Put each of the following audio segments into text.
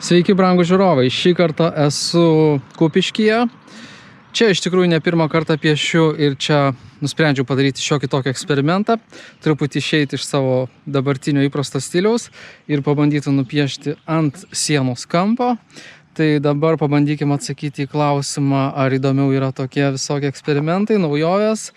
Sveiki, brangūs žiūrovai, šį kartą esu Kupiškyje. Čia iš tikrųjų ne pirmą kartą piešiu ir čia nusprendžiau padaryti šiokį tokį eksperimentą, truputį išeiti iš savo dabartinio įprasto stiliaus ir pabandyti nupiešti ant sienos kampo. Tai dabar pabandykime atsakyti į klausimą, ar įdomiau yra tokie visokie eksperimentai, naujovės,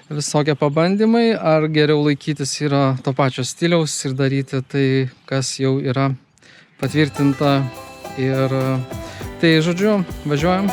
visokie pabandymai, ar geriau laikytis yra to pačio stiliaus ir daryti tai, kas jau yra patvirtinta. Ir tai, žodžiu, važiuojam.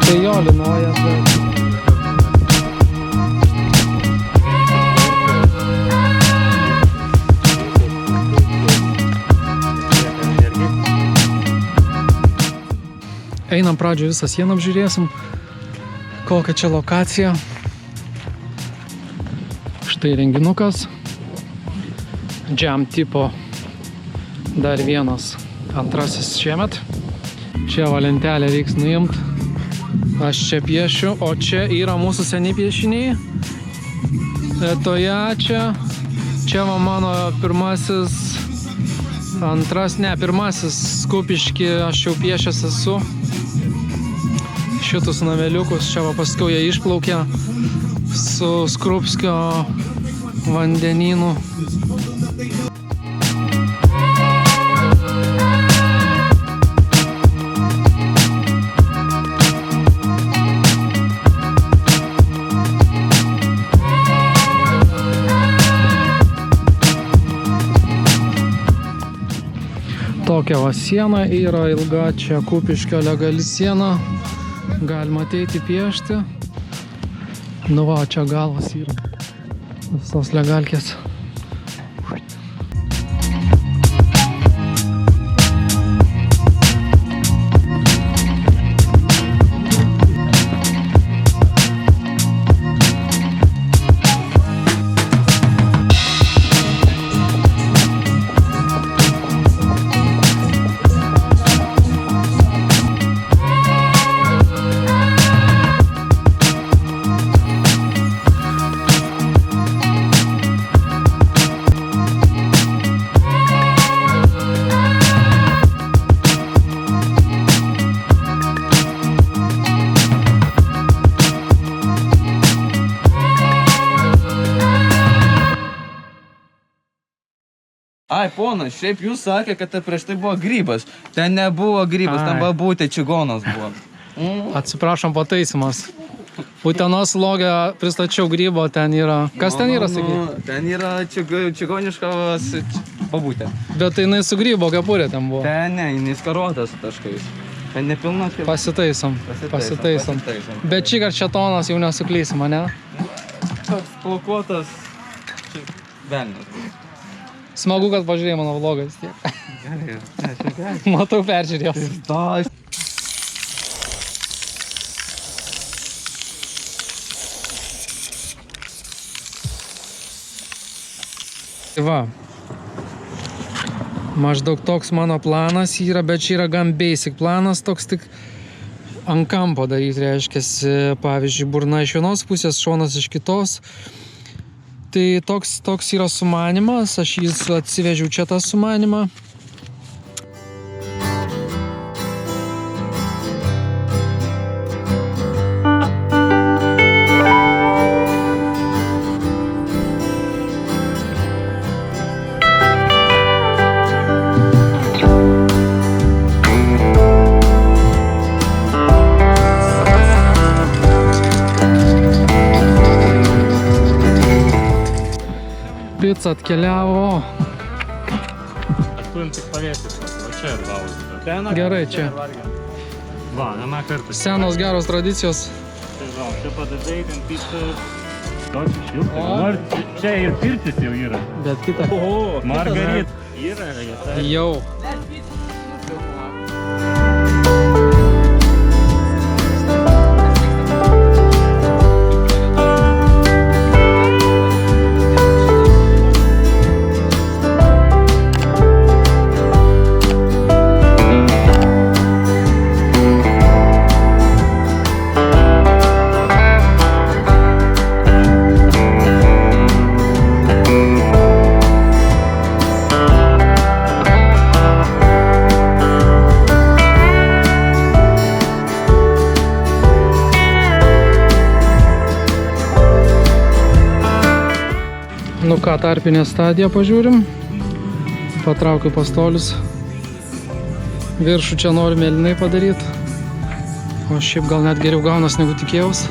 Tai jo linoja, bet... Einam pradžioje visą sieną apžiūrėsim, kokia čia lokacija. Štai renginukas. Jam tipo dar vienas, antrasis šiemet. Čia va lentelę reiks nuimti. Aš čia piešiu, o čia yra mūsų seni piešiniai. Toje čia va mano pirmasis Kupišky aš jau piešęs esu. Šitus nameliukus, čia va paskiau jie išplaukė su Skrupskio vandenynu. Tokia va siena yra ilga, čia Kupiškio legali siena, galima ateiti piešti. Nu va, čia galas yra visos legalkės. Ai, ponas, šiaip jūs sakė, kad prieš tai buvo grybas. Ten nebuvo grybas, ten būtent čigonas buvo. Atsiprašom, pataisimas. Utenos vloge pristačiau grybo, ten yra... Kas ten yra, sakai? Ten yra čigoniškas babutė. Bet tai jinai su grybo kepurė ten buvo. Ten ne, jinai skaruotas taškais. Ten nepilna kaip... Pasitaisom. Bet šį kartą šetonas jau nesuklysim, ane? Toks plaukuotas velnias. Smagu, kad pažiūrėjai mano vlogą vis tiek. Gerai. Matau, peržiūrėjau. Tai va. Maždaug toks mano planas yra, bet čia yra gan basic planas, toks tik ant kampo daryti, reiškiasi, pavyzdžiui, burna iš vienos pusės, šonas iš kitos. Tai toks yra sumanymas, aš jį atsivežiau čia tą sumanymą. pica atkeliavo. Turim tik pavėsis, o čia ir valgyti. Gerai, čia. Va, vieną kartą. Senos geros tradicijos. Tai va, čia padadai, ten pizza. Toks šiltas. Nors čia ir pirtis jau yra. Bet kita. Margarit. Yra, tai. Jau. Nu ką, tarpinę stadiją pažiūrim. Patraukiu pastolius. Viršų čia noriu mėlynai padaryti. O šiaip gal net geriau gaunas negu tikėjausi.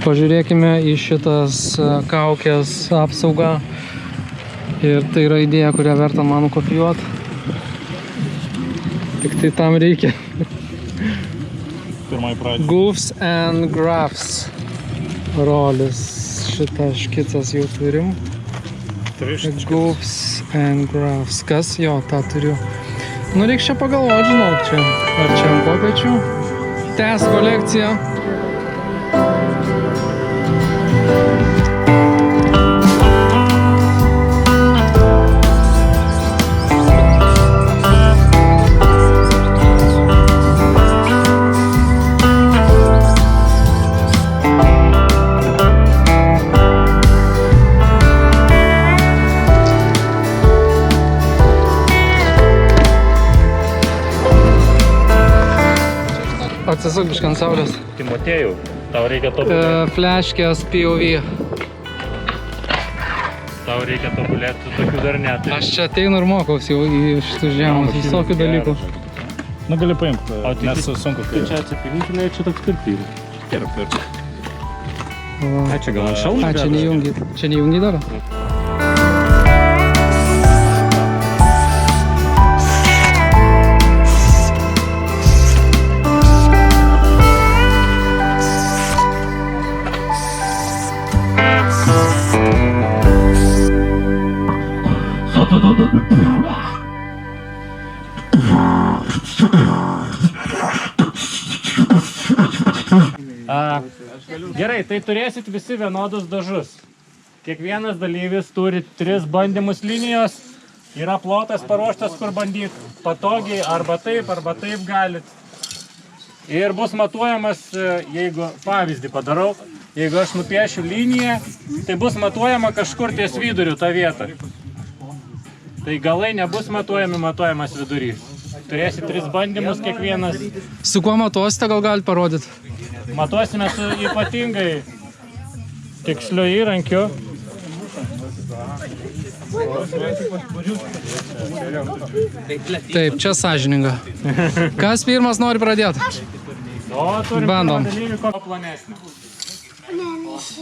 Pažiūrėkime į šitas kaukės apsaugą. Ir tai yra idėja, kurią verta man kopijuoti. Tik tai tam reikia. Goofs and Graphs rolis. Šitą škicas jau turim. Goofs and Graphs. Kas? Jo, tą turiu. Nu, reikia čia pagalvoti, žinok, čia. Ar čia ant kopiečių? Tęs kolekciją. Atsisuk biškį ant saulės. Timotėjau, tau reikia tobulėti. Fleškės POV. Tau reikia tobulėti, tokių dar net. Aš čia ateinu ir mokausi jau į šitus žemus, visokių dalykų. Nu gali paimti, nes sunku. Tai čia atsipilinkime, čia toks pirpyri. Gerai, pirpyri. A, čia gal ant šalmų? A, čia nejungi dar? Gerai, tai turėsit visi vienodus dažus. Kiekvienas dalyvis turi 3 bandymus linijos. Yra plotas paruoštas, kur bandyt patogiai, arba taip galit. Ir bus matuojamas, jeigu pavyzdį padarau, jeigu aš nupiešiu liniją, tai bus matuojama kažkur ties viduriu tą vietą. Tai galai nebus matuojami, matuojamas vidurys. Turėsit 3 bandymus kiekvienas. Su kuo matuosite, gal galite parodyti? Matuosime su ypatingai tiksliu įrankiu. Taip, čia sąžininga. Kas pirmas nori pradėti? O, turim Bandom. dalyvį ko plonesnį.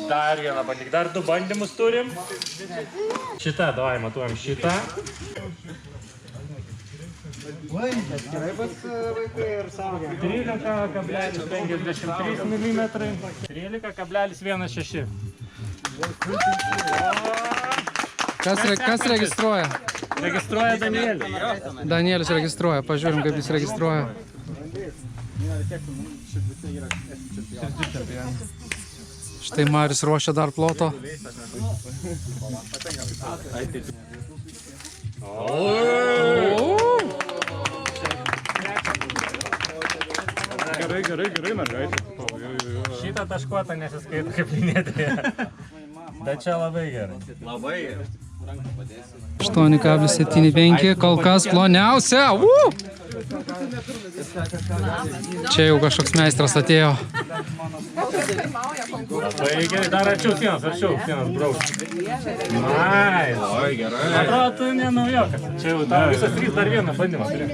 Dar vieną bandyk, dar 2 bandymus turim. Šitą, davai, matuojam šitą. 13,53 mm. 13,16. Kas registruoja? Registruoja Danielius. Danielius registruoja, pažiūrim, kaip jis registruoja. Štai Marius ruošia dar ploto. Gerai, mergaitė. Šitą taškuotą nesiskaito kaip linėtėje. Bet čia labai gerai. 8,75, kol kas ploniausia. Čia jau kažkoks meistras atėjo. Labai gerai, dar arčiau sienas brauk. Nice. Atrodo, tu ne naujokas. Čia jau tavo visas 3 dar vieną bandymą turi.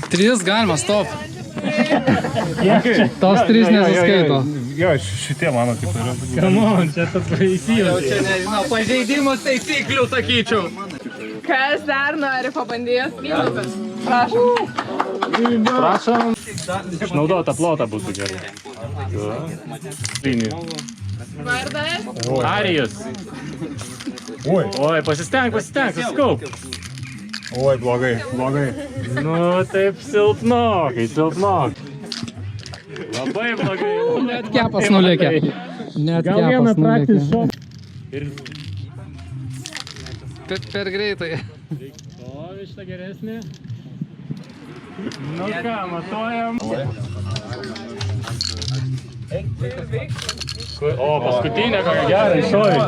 Tris galima, stop. Kiek? Tos 3 nesiskaito. Jo, šitie mano kaip yra. Kamon, čia tas įsijauti. Čia nežinau, pažeidimus taisyklių sakyčiau. Kas dar nori pabandyti? Vynukas. Prašom. Prašom. Išnaudota plotą būtų gerai. Vardas? Arijus. Oi, pasistenk, suskaup. Oi, blogai. Nu, taip silpnokai. Labai blogai. Net kepas nulėkė. Gal vieną praktis šok. Per greitai. O, šitą geresnį. Nu ką, matuojam. O, paskutinė kokia gerai šovė.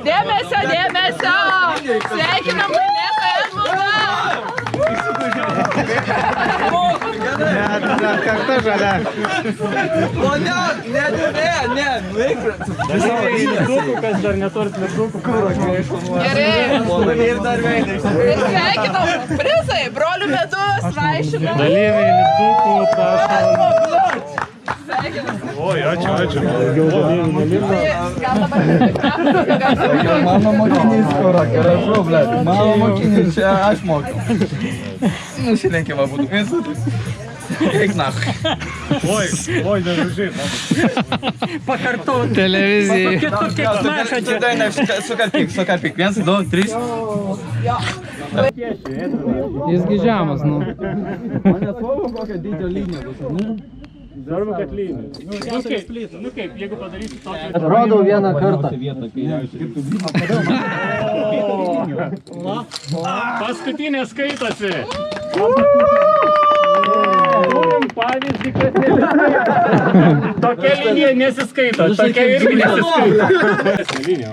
Dėmesio! Sveikinam laimėtą Edmundą! Karta žalia. O ne, Lipdukų, kas dar neturit lipdukų. Gerai! Ir dar veidai. Ir sveikinam prizai, brolių medus, vaišinam. Dalyviai lipdukų, prašom. Sveikinam. Oi, ačiū. Gal dabar Mano mokinys skoro, gražu, blėt. Mano mokinys, čia aš mokiau. Nusilenkė va būtų. Eik nach. Oi, nežažiai. Televizijai. Sukarpyk. 1, 2, 3. Jisgi žemas, nu. Mane svarbu kokią dydžio liniją bus, ne? Svarbu, kad lynė. Nu kaip, jeigu padarysi tokį... Rodau vieną kartą. Paskutinė skaitosi. Turim pavyzdį, kad nesiskaito. Tokia linija nesiskaito. Tokia irgi nesiskaito. Linija,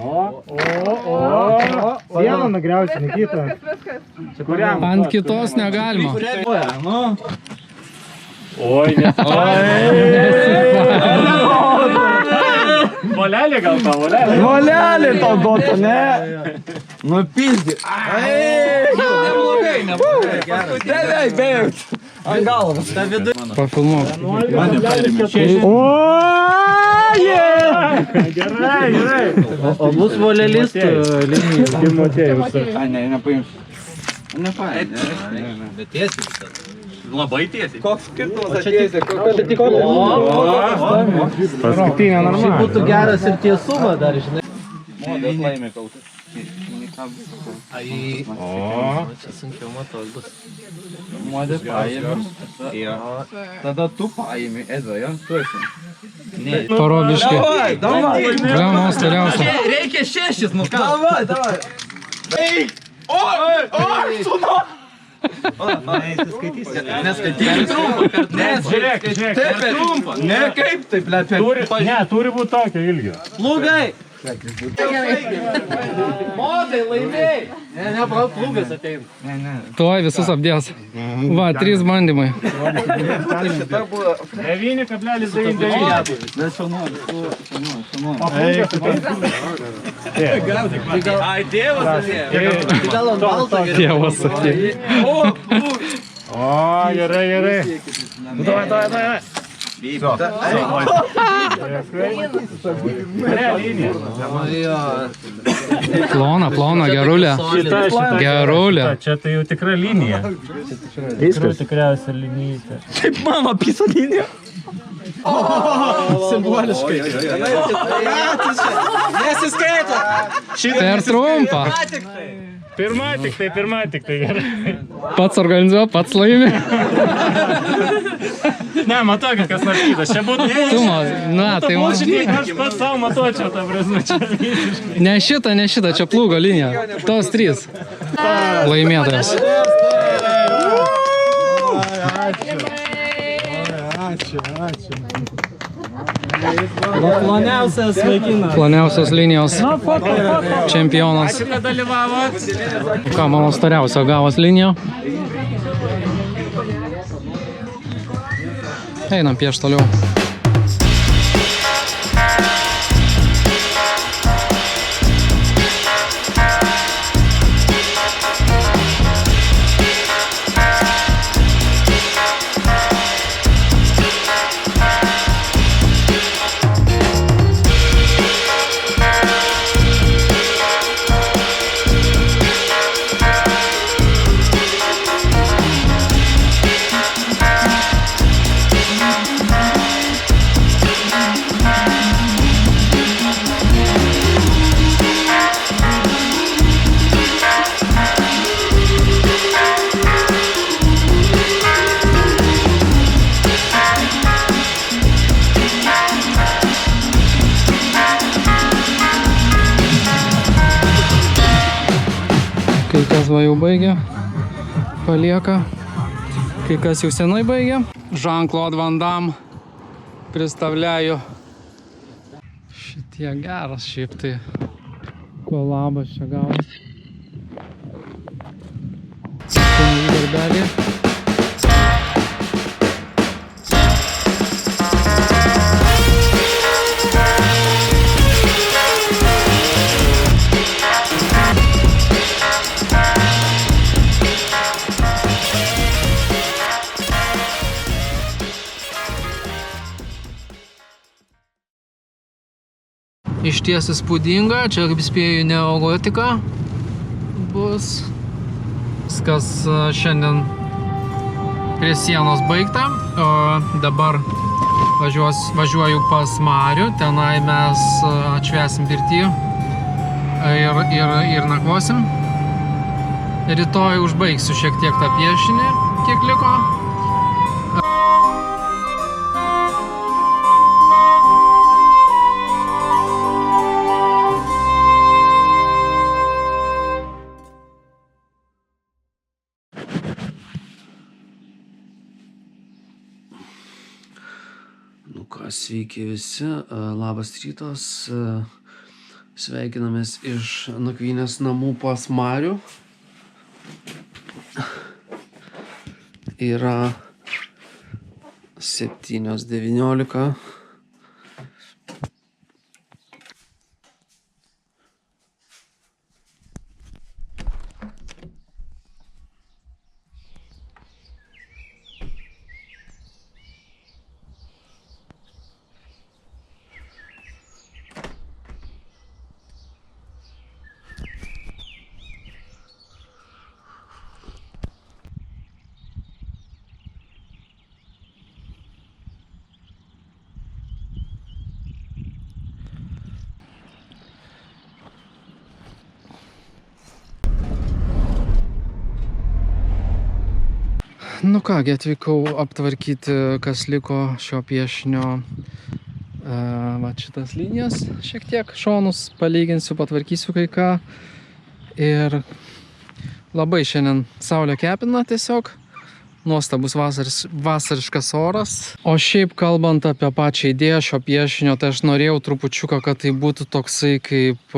Vieną nugriausi, Nikita. Kuriam? Ant kitos negalima. Oi, ne. Volelė gal tau, volelė? Volelė tau duotų, ne? Nu pizdi. Neblogai. Beveik, beveik. Ant galvos. Pafilmuok. Gerai. O bus volelistų linijų. Timotėjus. Ne, nepaimsiu. Nepaimsiu. Bet tiesiai. Labai tiesiai. Koks skirtumas atėjusi? Paskutinė normaliai. Būtų geras ir tiesumą dar, žinai. Modas laimė kautas. Čia sunkiau matos bus. Modė paėmė. Tada tu paėmė, Ezo, jo? Tu esi. Parobiškai. Davai. Gamos toliausia. Reikia 6, nu ką? Davai. Eik! Oi, sūnu! Neskaitysi trumpą. Žiūrėk. Taip, trumpą. Ne, kaip taip, lepė. Turi būti tokio ilgio. Plūgai! Modai, laimėjai! Ne, plūgas ateina. Tuoj visus apdės. Va, 3 bandymai. 9,99. Nes šaunuolis. Ai, tėvas atėjo. Gal ant balto geriau. Tėvas atėjo. O, gerai. Davai. Plona, gerulė. Gerulė. Čia tai jau tikra linija. Tikriausia linijytė. Taip mano piso linija. Simboliškai. Nesiskaito. Per trumpą. Pirma tik tai gerai. Pats organizuoja, pats laimi. Ne, matau, kad kas nors kitas. Čia būtų Tu tai man. aš pats savo matuočiau, ta prasme, čia visiškai. Ne šitą, čia plūgo linija. Tos 3. Laimėtojas. Ploniausias vaikinas. Ploniausios linijos čempionas. Ačiū, kad dalyvavot. Ką, mano storiausio gavos linija. Einam pieš toliau. Kai kas va jau baigė, palieka. Kai kas jau senai baigė. Jean-Claude Van Damme pristavliaju. Šitie geras šiaip tai. Kolabas čia gavas. Darbelį. Išties įspūdinga, čia kaip spėju neogotika bus. Viskas šiandien prie sienos baigta, o dabar važiuoju pas Marių, tenai mes atšvęsim pirtį ir nakvosim. Rytoj užbaigsiu šiek tiek tą piešinį, kiek liko. Sveiki visi, labas rytas, sveikinamės iš nakvynės namų pas Marių. Yra 7:19. Nu kągi, atvykau aptvarkyti, kas liko šio piešinio. Va šitas linijas, šiek tiek šonus palyginsiu, patvarkysiu kai ką. Ir labai šiandien saulė kepina tiesiog. Nuostabus vasariškas oras. O šiaip kalbant apie pačią idėją šio piešinio, tai aš norėjau trupučiuką, kad tai būtų toksai kaip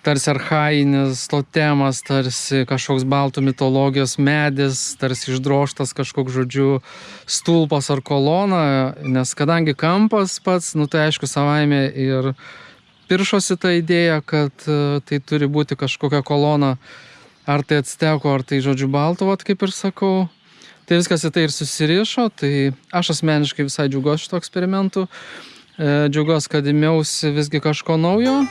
tarsi archainis totemas, tarsi kažkoks baltų mitologijos medis, tarsi išdrožtas kažkoks, žodžiu, stulpas ar kolona, nes kadangi kampas pats, nu tai aišku savaime ir piršosi ta idėja, kad tai turi būti kažkokia kolona, ar tai actekų, ar tai, žodžiu, baltų, vat kaip ir sakau. Tai viskas į tai ir susirišo, tai aš asmeniškai visai džiaugiuosi šito eksperimentu. Džiaugiuosi, kad ėmiausi visgi kažko naujo.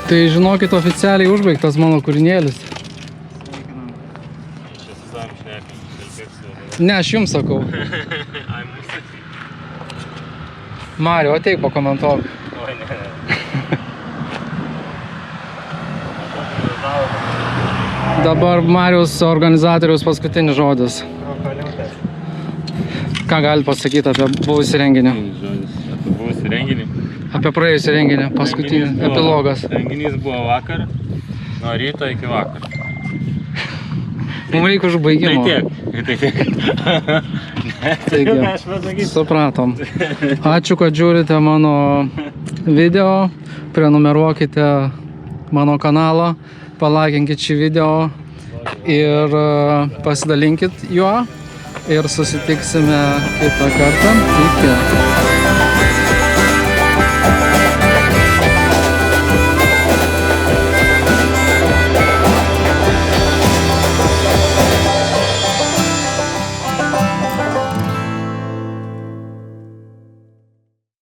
Tai žinokit, oficialiai užbaigtas mano kūrinėlis. Ne, aš jums sakau. Mario, ateik pakomentuok. Dabar Mariaus organizatoriaus paskutinis žodis. Ką galite pasakyti apie buvusį renginį? Apie buvusį renginį. Apie praėjusį renginį, paskutinį, epilogas. Renginys buvo vakar, nuo ryto iki vakar. Mums reikia užbaigimo. Tai tiek. Taigi, supratom. Ačiū, kad žiūrite mano video, prenumeruokite mano kanalą, palaikinkit šį video ir pasidalinkit juo ir susitiksime kitą kartą. Iki.